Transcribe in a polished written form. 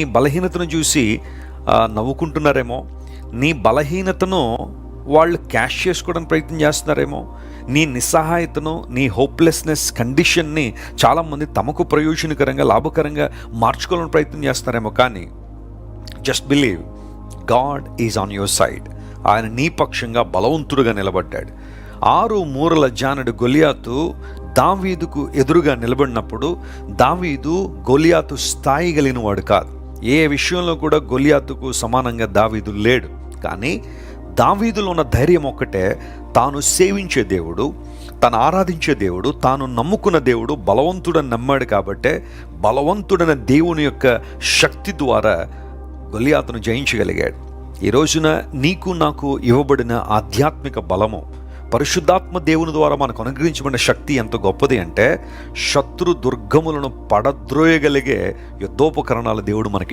నీ బలహీనతను చూసి నవ్వుకుంటున్నారేమో, నీ బలహీనతను వాళ్ళు క్యాష్ చేసుకోవడానికి ప్రయత్నం చేస్తున్నారేమో, నీ నిస్సహాయతను, నీ హోప్లెస్నెస్ కండిషన్ని చాలామంది తమకు ప్రయోజనకరంగా, లాభకరంగా మార్చుకోవాలని ప్రయత్నం చేస్తున్నారేమో. కానీ just believe, God is on your side. ఆయన నీ పక్షంగా బలవంతుడుగా నిలబడ్డాడు. 6 మూరల జానడు గొలియాతు దావీదుకు ఎదురుగా నిలబడినప్పుడు దావీదు గొలియాతు స్థాయి కలిగిన వాడు కాదు. ఏ విషయంలో కూడా గొలియాతుకు సమానంగా దావీదు లేడు. కానీ దావీదులో ఉన్న ధైర్యం ఒక్కటే, తాను సేవించే దేవుడు, తాను ఆరాధించే దేవుడు, తాను నమ్ముకున్న దేవుడు బలవంతుడని నమ్మాడు. కాబట్టే బలవంతుడైన దేవుని యొక్క శక్తి ద్వారా గొలియాతును జయించగలిగాడు. ఈ రోజున నీకు నాకు ఇవ్వబడిన ఆధ్యాత్మిక బలము, పరిశుద్ధాత్మ దేవుని ద్వారా మనకు అనుగ్రహించబడిన శక్తి ఎంత గొప్పది అంటే, శత్రు దుర్గములను పడద్రోయగలిగే యుద్ధోపకరణాలు దేవుడు మనకి